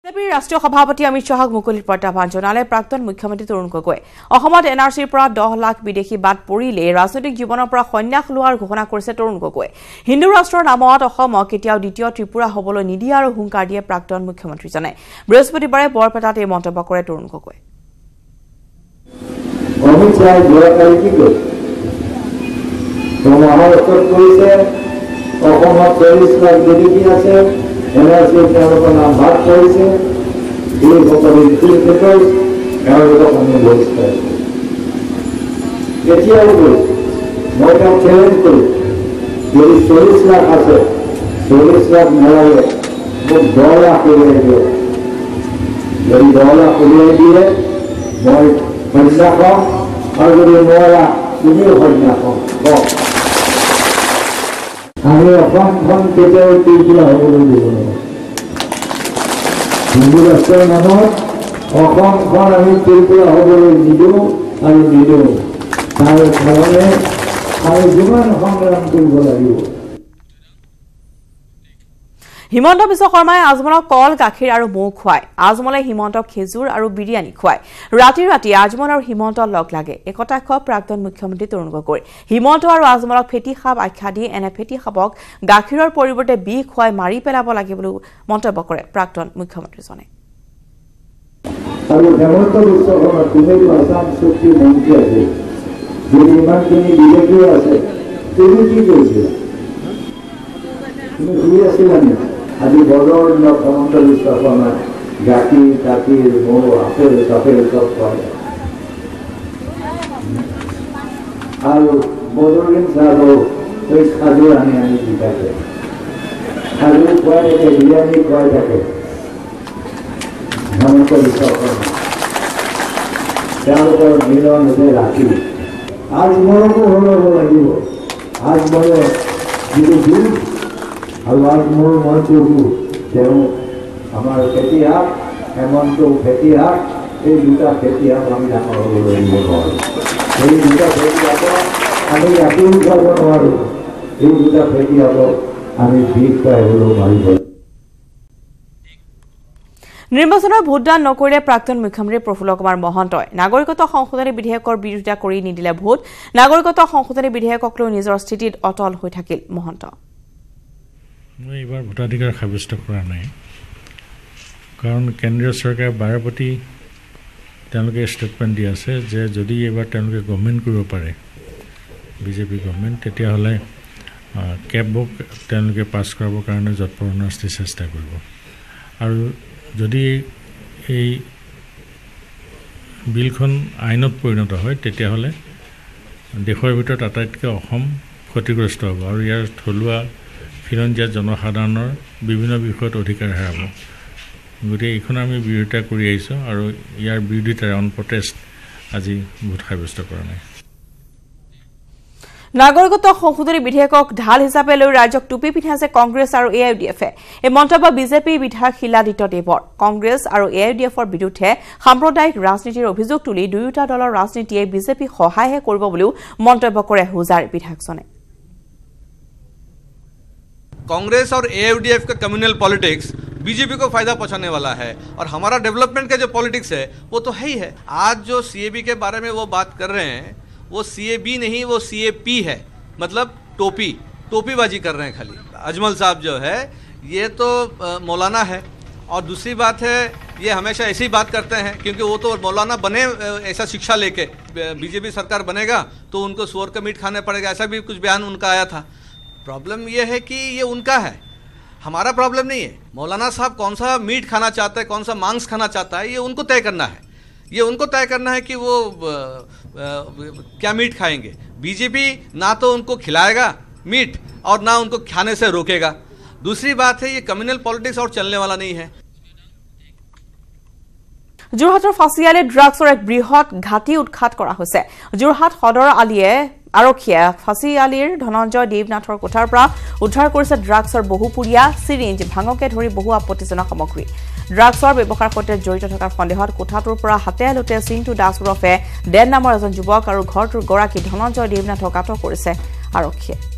বিজেপিৰ ৰাষ্ট্ৰীয় সভাপতি অমিত শাহক মুকলিৰ প্ৰত্যাহ্বান জনালে প্ৰাক্তন মুখ্যমন্ত্ৰী তৰুণ গগৈ। অসমত এনআৰচিৰ পৰা 10 লাখ বিদেশী বাদ পৰিলে ৰাজনৈতিক জীৱনৰ পৰা সন্যাস লোৱাৰ ঘোষণা কৰিছে তৰুণ গগৈ। হিন্দু ৰাষ্ট্ৰৰ নামত অসমক কেতিয়াও দ্বিতীয় ত্ৰিপুৰা হ'বলৈ নিদিয়ে আৰু হুংকাৰ দিয়ে প্ৰাক্তন মুখ্যমন্ত্ৰীজনে। বৃহস্পতিবাৰে বৰপেটাত এই মন্তব্য কৰে তৰুণ গগৈ। অমিত শাহে যোৱাকালি কি কৈছে? মহাৰাষ্ট্ৰত কৈছে অসমত 40 লাখ বিদেশী আছে, এনআৰচিৰ তেওঁলোকৰ নাম বাদ পৰিছে, এই সকলো ইনফিল্ট্ৰেটৰ তেওঁলোকক আমি বহিষ্কাৰ কৰিছোঁ। এতিয়াও কৈছোঁ, মই তেওঁক চেলেঞ্জ কৰিছোঁ, যদি 40 লাখ আছে, 40 লাখ নেলাগে, মোক 10 লাখ উলিয়াই দিয়ে। যদি 10 লাখ উলিয়াই দিয়ে, মই সন্ন্যাস হম, আৰু যদি নোৱাৰা তুমিও সন্ন্যাস হম। আমি অসমখন কেতিয়াও ত্ৰিপুৰা হ'বলৈ দিব নোৱাৰোঁ। হিন্দু ৰাষ্ট্ৰৰ নামত অসমখন আমি ত্ৰিপুৰা হ'বলৈ নিদিওঁ আৰু নিদিওঁ। তাৰ কাৰণে আমি যিমান সংগ্ৰাম কৰিব লাগিব। হিমন্ত বিশ্ব শৰ্মাই আজমলক কল গাখীৰ আৰু মৌ খুৱায়। আজমলে হিমন্তক খেজুৰ আৰু বিৰিয়ানী খুৱায়। ৰাতি ৰাতি আজমল আৰু হিমন্ত লগ লাগে। একতাক্ষ প্ৰাক্তন মুখ্যমন্ত্ৰী তৰুণ গগৈ। হিমন্ত আৰু আজমলক ফেটি সাপ আখ্যা দি এনে ফেটি সাপক গাখীৰৰ পৰিৱৰ্তে বিষ খুৱাই মাৰি পেলাব লাগে বুলি মন্তব্য কৰে প্ৰাক্তন মুখ্যমন্ত্ৰীজনে। আৰু হেমন্ত বিশ্ব শৰ্মা তুমিতো আসাম চুক্তি মন্ত্ৰী আছে, যদি ইমানখিনি বিজেপিও আছে, তুমি কি কৰিছিলা? তুমি শুই আছিলা নেকি? আজি বজৰ দিনত হেমন্ত বিশ্ব শৰ্মা গাখীৰ গাখীৰ মৌ আপেল চাপেল চব খুৱায়। আৰু বজৰ দিন চাব সেই সাজু আনি দি থাকে, সাজু খুৱাই থাকে, বিৰিয়ানী খুৱাই থাকে হেমন্ত বিশ্ব শৰ্মা। তেওঁলোকৰ মিলন হৈছে ৰাতি। আজমলকো হল'ব লাগিব। আজমলে যিটো যুগ আৰু আজমল মই কৈছোঁ, তেওঁ আমাৰ খেতিহাক, হেমন্ত খেতিহাক, এই দুটা খেতিহাক আমি ডাঙৰ হ'বলৈ দিব নোৱাৰোঁ। এই দুটা খেতিহাকক আমি ৰাতিও খুৱাব নোৱাৰোঁ। এই দুটা খেতিহাকক আমি বিষ খুৱাই হ'লেও মাৰিব লাগিব। নিৰ্বাচনৰ ভোটদান নকৰিলে প্ৰাক্তন মুখ্যমন্ত্ৰী প্ৰফুল্ল কুমাৰ মহন্তই নাগৰিকত্ব সংশোধনী বিধেয়কৰ বিৰোধিতা কৰি নিদিলে ভোট। নাগৰিকত্ব সংশোধনী বিধেয়কক লৈ নিজৰ স্থিতিত অটল হৈ থাকিল মহন্ত। মই এইবাৰ ভোটাধিকাৰ সাব্যস্ত কৰা নাই, কাৰণ কেন্দ্ৰীয় চৰকাৰে বাৰেপতি তেওঁলোকে ষ্টেটমেণ্ট দি আছে যে যদি এইবাৰ তেওঁলোকে গভৰ্ণমেণ্ট কৰিব পাৰে, বিজেপি গভৰ্ণমেণ্ট, তেতিয়াহ'লে কেবক তেওঁলোকে পাছ কৰাবৰ কাৰণে যৎপৰোনাস্তি চেষ্টা কৰিব। আৰু যদি এই বিলখন আইনত পৰিণত হয়, তেতিয়াহ'লে দেশৰ ভিতৰত আটাইতকৈ অসম ক্ষতিগ্ৰস্ত হ'ব আৰু ইয়াৰ থলুৱা খিলঞ্জীয়া জনসাধাৰণৰ বিভিন্ন বিষয়ত অধিকাৰ হেৰাব। গতিকে এইখন আমি বিৰোধিতা কৰি আহিছোঁ আৰু ইয়াৰ বিৰোধিতাৰে অন প্ৰটেষ্ট আজি ভোট সাব্যস্ত কৰা নাই। নাগৰিকত্ব সংশোধনী বিধেয়কক ঢাল হিচাপে লৈ ৰাজ্যক টুপি পিন্ধাইছে কংগ্ৰেছ আৰু AIUDF-এ। এই মন্তব্য বিজেপি বিধায়ক শিলাদিত্য দেৱৰ। কংগ্ৰেছ আৰু AIUDF-ৰ বিৰুদ্ধে সাম্প্ৰদায়িক ৰাজনীতিৰ অভিযোগ তুলি দুয়োটা দলৰ ৰাজনীতিয়ে বিজেপিক সহায়হে কৰিব বুলিও মন্তব্য কৰে হুজাৰ বিধায়কজনে। कांग्रेस और AIUDF का कम्युनल पॉलिटिक्स बीजेपी को फायदा पहुंचाने वाला है और हमारा डेवलपमेंट का जो पॉलिटिक्स है वो तो है ही है। आज जो CAB के बारे में वो बात कर रहे हैं, वो CAB नहीं, वो CAP है, मतलब टोपीबाजी कर रहे हैं खाली। अजमल साहब जो है ये तो मौलाना है, और दूसरी बात है ये हमेशा ऐसी ही बात करते हैं क्योंकि वो तो मौलाना बने ऐसा शिक्षा लेके बीजेपी सरकार बनेगा तो उनको सुअर का मीट खाने पड़ेगा, ऐसा भी कुछ बयान उनका आया था। प्रॉब्लम ये है कि ये उनका है, हमारा प्रॉब्लम नहीं है। मौलाना साहब कौन सा मीट खाना चाहता है, कौन सा मांस खाना चाहता है, ये उनको तय करना है। ये उनको तय करना है कि वो क्या मीट खाएंगे। बीजेपी ना तो उनको खिलाएगा मीट और ना उनको खाने से रोकेगा। दूसरी बात है ये कम्युनल पॉलिटिक्स और चलने वाला नहीं है। যোৰহাটৰ ফাঁচিয়ালে ড্ৰাগছৰ এক বৃহৎ ঘাটি উৎখাত কৰা হৈছে। যোৰহাট সদৰ আৰক্ষীয়ে ফাঁচিয়ালিৰ ধনঞ্জয় দেৱনাথৰ কোঠাৰ পৰা উদ্ধাৰ কৰিছে ড্ৰাগছৰ বহুপুৰীয়া চিৰিঞ্জ, ভাঙকে ধৰি বহু আপত্তিজনক সামগ্ৰী। ড্ৰাগছৰ ব্যৱসায়ৰ সৈতে জড়িত থকাৰ সন্দেহত কোঠাটোৰ পৰা হাতে লোটে চিন্তু দাস ওৰফে ডেন নামৰ এজন যুৱক আৰু ঘৰটোৰ গৰাকী ধনঞ্জয় দেৱনাথক আটক কৰিছে আৰক্ষীয়ে।